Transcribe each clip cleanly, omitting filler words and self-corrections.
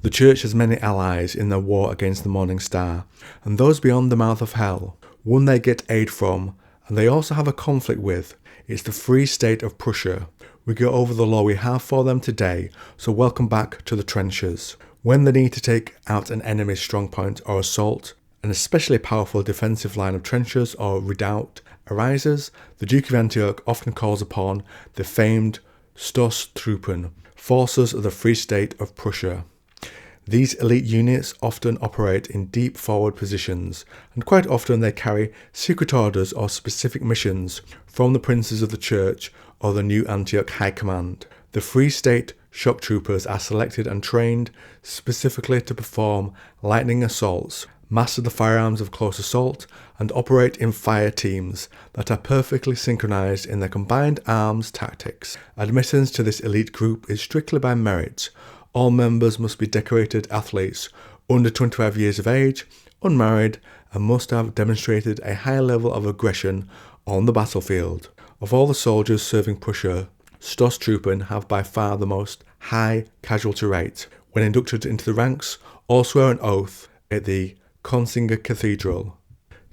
The Church has many allies in their war against the morningstar, and those beyond the mouth of hell. One they get aid from, and they also have a conflict with. It's the Free State of Prussia. We go over the law we have for them today, so welcome back to the trenches. When the need to take out an enemy's strong point or assault, an especially powerful defensive line of trenches or redoubt arises, the Duke of Antioch often calls upon the famed Stoßtruppen, forces of the Free State of Prussia. These elite units often operate in deep forward positions, and quite often they carry secret orders or specific missions from the princes of the Church or the new Antioch High Command. The Free State shock troopers are selected and trained specifically to perform lightning assaults, master the firearms of close assault, and operate in fire teams that are perfectly synchronized in their combined arms tactics. Admittance to this elite group is strictly by merit. All members must be decorated athletes, under 25 years of age, unmarried, and must have demonstrated a high level of aggression on the battlefield. Of all the soldiers serving Prussia, Stoßtruppen have by far the most high casualty rate. When inducted into the ranks, all swear an oath at the Konzinger Cathedral.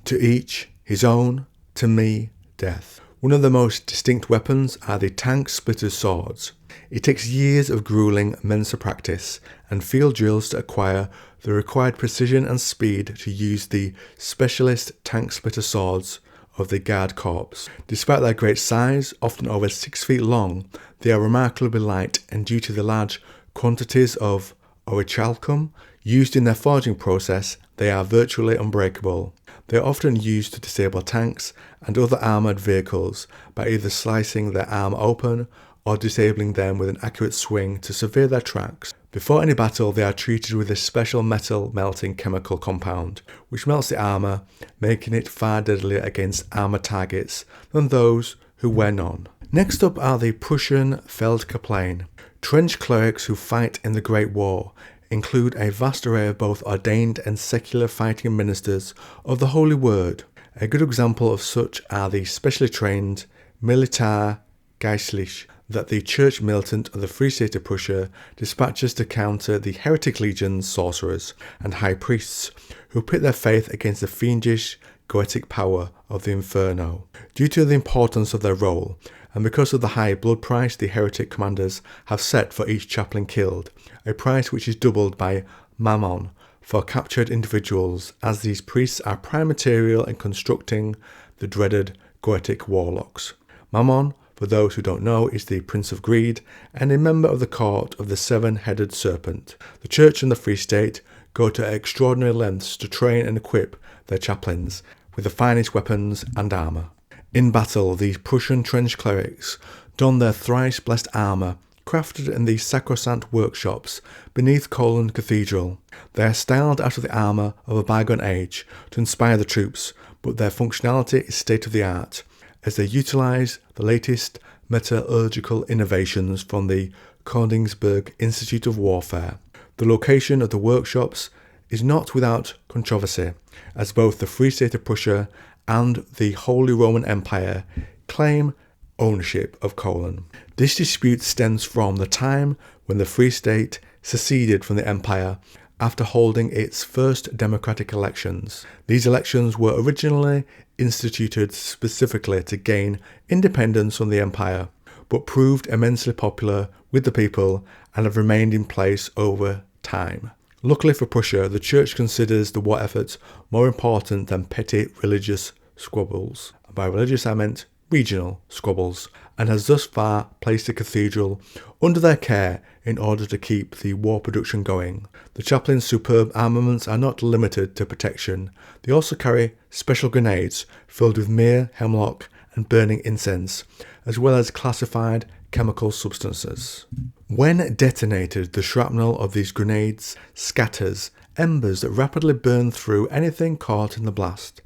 To each his own, to me death. One of the most distinct weapons are the tank splitters swords. It takes years of grueling Mensa practice and field drills to acquire the required precision and speed to use the specialist tank splitter swords of the Guard Corps. Despite their great size, often over 6 feet long, they are remarkably light, and due to the large quantities of orichalcum used in their forging process, they are virtually unbreakable. They are often used to disable tanks and other armoured vehicles by either slicing their arm open or disabling them with an accurate swing to sever their tracks. Before any battle, they are treated with a special metal melting chemical compound, which melts the armour, making it far deadlier against armour targets than those who wear none. Next up are the Prussian Feldkaplan, trench clerics who fight in the Great War. Include a vast array of both ordained and secular fighting ministers of the Holy Word. A good example of such are the specially trained Militar Geistlich that the Church militant of the Free State of Prussia dispatches to counter the heretic legions, sorcerers, and high priests who pit their faith against the fiendish goetic power of the Inferno. Due to the importance of their role, and because of the high blood price the heretic commanders have set for each chaplain killed, a price which is doubled by mammon for captured individuals, as these priests are prime material in constructing the dreaded goetic warlocks. Mammon, for those who don't know, is the Prince of Greed and a member of the court of the seven-headed serpent. The Church and the Free State go to extraordinary lengths to train and equip their chaplains with the finest weapons and armour. In battle, these Prussian trench clerics don their thrice-blessed armour, crafted in these sacrosanct workshops beneath Cologne Cathedral. They are styled out of the armour of a bygone age to inspire the troops, but their functionality is state-of-the-art, as they utilise the latest metallurgical innovations from the Königsberg Institute of Warfare. The location of the workshops is not without controversy, as both the Free State of Prussia and the Holy Roman Empire claim ownership of Cologne. This dispute stems from the time when the Free State seceded from the Empire after holding its first democratic elections. These elections were originally instituted specifically to gain independence from the Empire, but proved immensely popular with the people and have remained in place over time. Luckily for Prussia, the Church considers the war effort more important than petty religious squabbles. By religious I meant regional squabbles, and has thus far placed the cathedral under their care in order to keep the war production going. The chaplain's superb armaments are not limited to protection. They also carry special grenades filled with myrrh, hemlock, and burning incense, as well as classified chemical substances. When detonated, the shrapnel of these grenades scatters embers that rapidly burn through anything caught in the blast.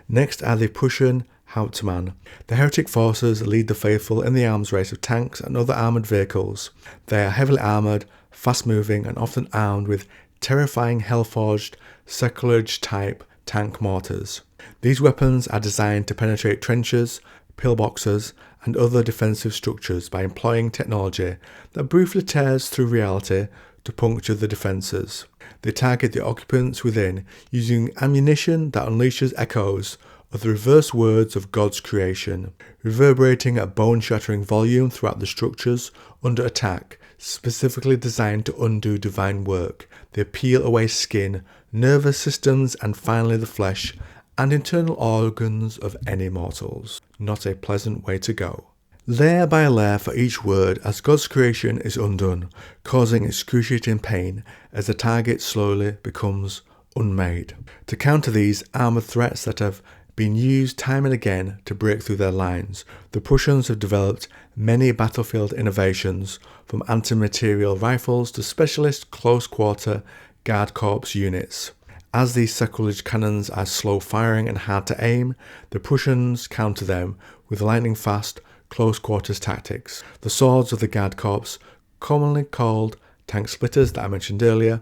Next are the Prussian Hauptmann. The heretic forces lead the faithful in the arms race of tanks and other armoured vehicles. They are heavily armoured, fast-moving, and often armed with terrifying hell-forged, sacrilege-type tank mortars. These weapons are designed to penetrate trenches, pillboxes, and other defensive structures by employing technology that briefly tears through reality to puncture the defences. They target the occupants within using ammunition that unleashes echoes of the reverse words of God's creation, reverberating at bone-shattering volume throughout the structures under attack, specifically designed to undo divine work. They peel away skin, nervous systems, and finally the flesh and internal organs of any mortals. Not a pleasant way to go. Layer by layer for each word as God's creation is undone, causing excruciating pain as the target slowly becomes unmade. To counter these armoured threats that have been used time and again to break through their lines, the Prussians have developed many battlefield innovations, from anti-material rifles to specialist close-quarter guard corps units. As these sacrilege cannons are slow-firing and hard to aim, the Prussians counter them with lightning-fast close-quarters tactics. The swords of the guard corps, commonly called tank splitters that I mentioned earlier,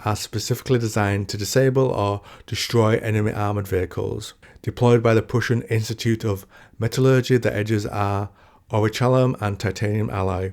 are specifically designed to disable or destroy enemy armoured vehicles. Deployed by the Prussian Institute of Metallurgy, the edges are orichalcum and titanium alloy.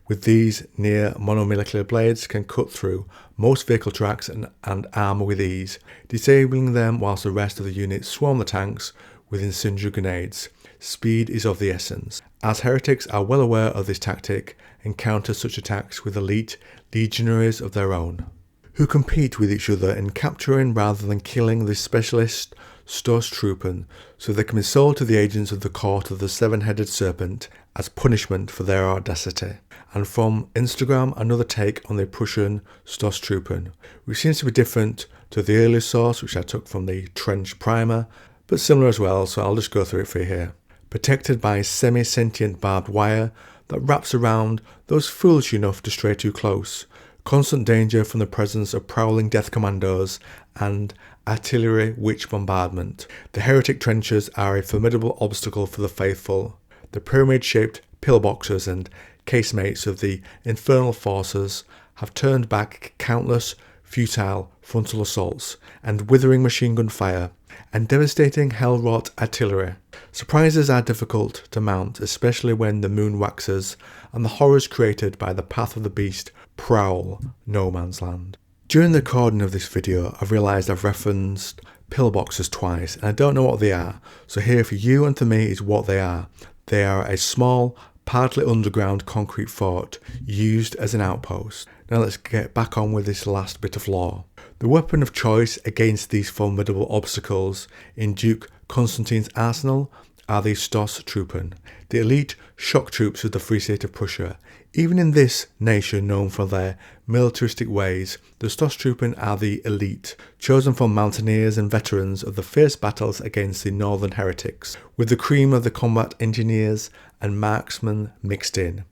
With these near monomolecular blades can cut through most vehicle tracks and armour with ease, disabling them whilst the rest of the units swarm the tanks with incendiary grenades. Speed is of the essence, as heretics are well aware of this tactic and counter such attacks with elite legionaries of their own, who compete with each other in capturing rather than killing the specialist Stoßtruppen, so they can be sold to the agents of the Court of the Seven-Headed Serpent as punishment for their audacity. And from Instagram, another take on the Prussian Stoßtruppen, which seems to be different to the earlier source, which I took from the Trench Primer, but similar as well, so I'll just go through it for you here. Protected by semi-sentient barbed wire that wraps around those foolish enough to stray too close, constant danger from the presence of prowling death commandos and artillery witch bombardment. The heretic trenches are a formidable obstacle for the faithful. The pyramid-shaped pillboxes and casemates of the infernal forces have turned back countless futile frontal assaults and withering machine gun fire and devastating hell-wrought artillery. Surprises are difficult to mount, especially when the moon waxes and the horrors created by the path of the beast prowl no man's land. During the recording of this video, I've realised I've referenced pillboxes twice, and I don't know what they are, so here for you and for me is what they are. They are a small, partly underground concrete fort used as an outpost. Now let's get back on with this last bit of lore. The weapon of choice against these formidable obstacles in Duke Constantine's arsenal are the Stoßtruppen, the elite shock troops of the Free State of Prussia. Even in this nation known for their militaristic ways, the Stoßtruppen are the elite, chosen from mountaineers and veterans of the fierce battles against the northern heretics, with the cream of the combat engineers and marksmen mixed in.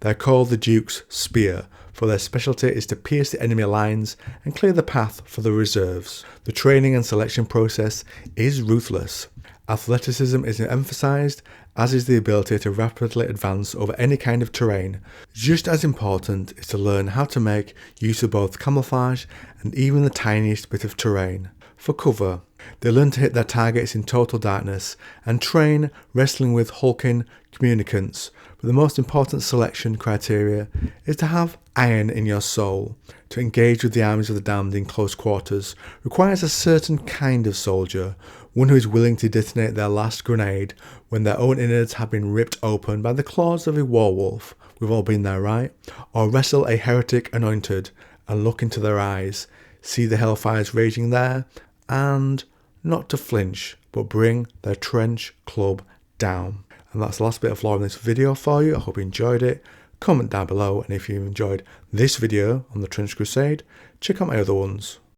They are called the Duke's Spear, for their specialty is to pierce the enemy lines and clear the path for the reserves. The training and selection process is ruthless. Athleticism is emphasised, as is the ability to rapidly advance over any kind of terrain. Just as important is to learn how to make use of both camouflage and even the tiniest bit of terrain. For cover, they learn to hit their targets in total darkness and train wrestling with hulking communicants. But the most important selection criteria is to have iron in your soul. To engage with the armies of the damned in close quarters requires a certain kind of soldier, one who is willing to detonate their last grenade when their own innards have been ripped open by the claws of a werewolf. We've all been there, right? Or wrestle a heretic anointed and look into their eyes, see the hellfires raging there, and not to flinch, but bring their trench club down. And that's the last bit of lore in this video for you. I hope you enjoyed it. Comment down below, and if you enjoyed this video on the Trench Crusade, check out my other ones.